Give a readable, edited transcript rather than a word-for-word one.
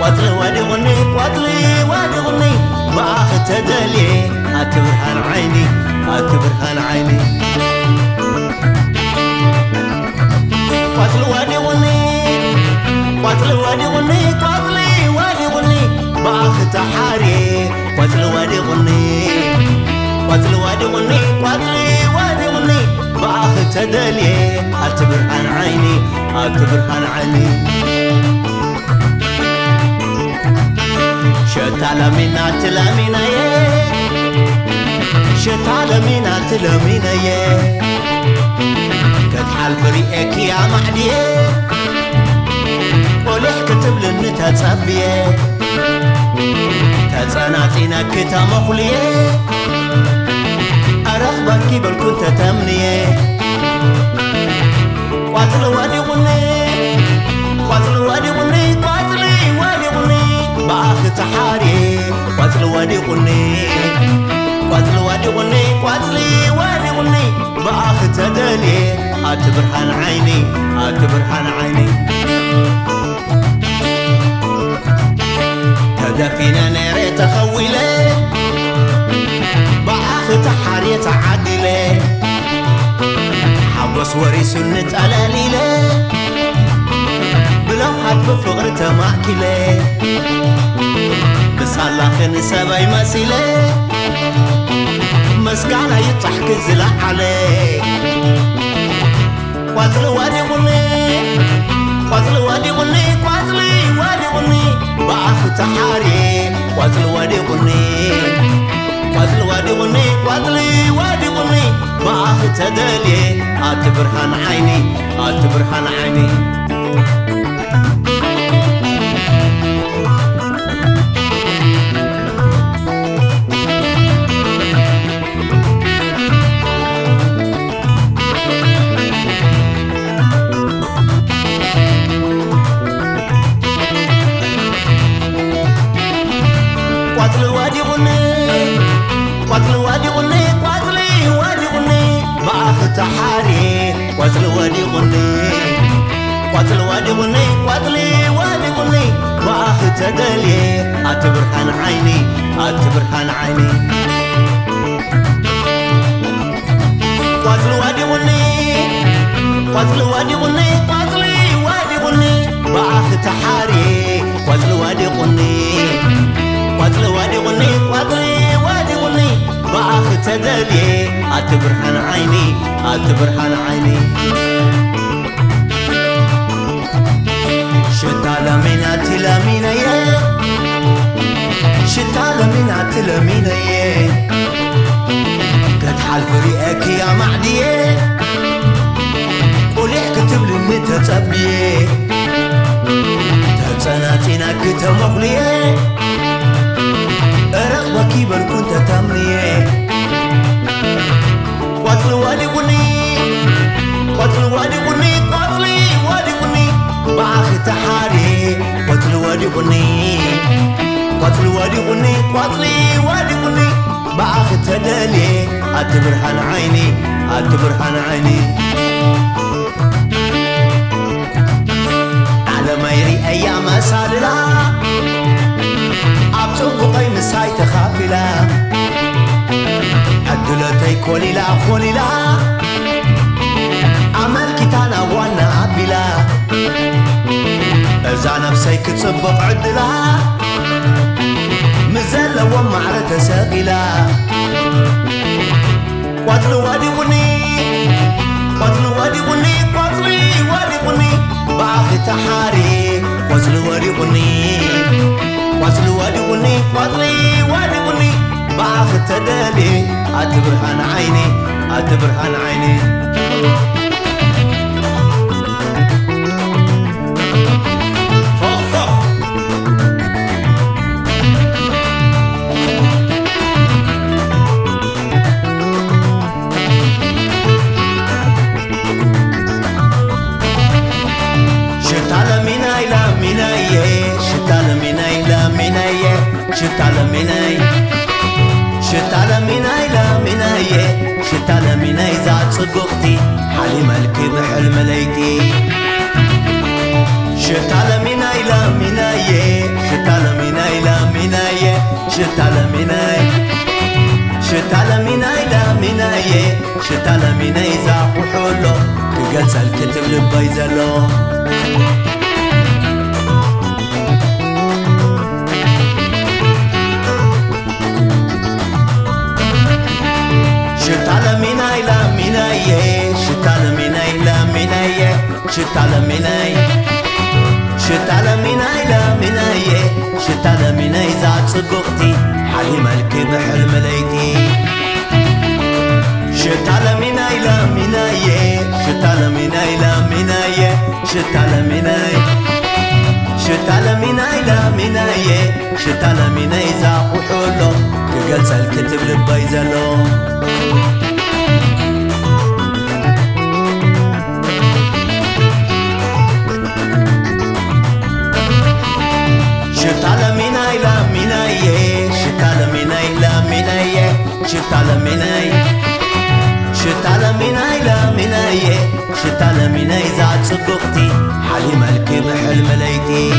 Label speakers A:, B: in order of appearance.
A: قاتل وادي غني قاتلي وادي غني بأخ تدلي أتبرهن عيني أتبرهن عيني قاتل وادي غني قاتل وادي غني قاتلي وادي غني بأخ تحاري قاتل وادي غني قاتل وادي غني قاتلي وادي غني بأخ تدلي أتبرهن عيني أتبرهن عيني شتالمينا تلامينا يه شتالمينا تلامينا يه كتحال بريئك يا معديه قولح كتب لنتا تصبيه تتصناتينا كتا مخليه أرخبك بل كنت تمنيه قاتل وادي غني قاتل وادي غني قاتلي وادي غني بأخ تحاري قاتل وادي غني قاتل وادي غني قاتلي وادي غني بأخ تدلي أتبرهن عيني أتبرهن عيني تدفينا نيري تخويلي بأخ تحاري تعدلي حبس وريس نتقلاليلي بلو حد بفغر تماكلي بس الله خن سباي مسيلي مسكانا يطحك الزلع علي قاتل وادي غني قاتل وادي غني قاتلي وادي غني بأخ تحاري قاتل وادي غني قاتل وادي غني قاتلي وادي غني بأخ تدلي أتبرهن عيني أتبرهن عيني قاتل وادي غني قاتل وادي غني قاتلي وادي غني بأخ تحاري قاتل وادي غني قاتل وادي غني قاتلي وادي غني بأخ تدلي أتبرهن عيني أتبرهن عيني قاتل وادي غني قاتل وادي غني قاتلي وادي غني بأخ تحاري قاتل وادي غني قاتل وادي غني قاتلي وادي غني بأخ تدلي أتبرهن عيني أتبرهن عيني شتالمينا تلامينا يه شتالمينا تلامينا يه كتحال فريقك يا معديه قوليح كتب لني تتصبيه تتصناتينا كتمخليه أرغبك بل كنت تمنيه قاتل وادي غني قاتل وادي غني قاتلي وادي غني بأخ تحاري قاتل وادي غني قاتل وادي غني قاتلي وادي غني بأخ تدلي أتبرهن عيني أتبرهن عيني على ما يري أيام ساللا أبتبقي مساي تخافلا أدلتي كوليلا كوليلا عمل كتانا وانا عبلا إذا نفسي كتصبق عدلا مزلا ومعرة ساقلا قاتل وادي غني قاتل وادي غني قاتلي وادي غني بأخ تحاري قاتل وادي غني قاتل وادي غني قاتلي وادي غني بأخ تدلي أتبرهن عيني أتبرهن عيني شتالمينا إلى منايه شتالمينا إلى منايه شتالمينا شتالمينا إلى منايه شتالمينا إذا صدقتي حالي ملكي بحلم ليتي شتالمينا إلى منايه شتا لميناي شتا لميناي لميناي شتا لميناي زاقو حلو كقلس الكتب لباي زلو شتا لميناي لميناي شتا لميناي لميناي شتا لميناي شتا لميناي لميناي شتا لميناي زاد صدقتي حالي ملكي بحلم ليتي شتا لميناي لميناي شتا لميناي لميناي شتا لميناي شتا لميناي لميناي شتا لميناي زاقو حلو كقلس الكتب لباي زلو شتا لميناي لميناي شتا لميناي لميناي شتا لميناي شتا لميناي لميناي شتا لميناي زاد صدقتي حالي ملكي بحلم ليتي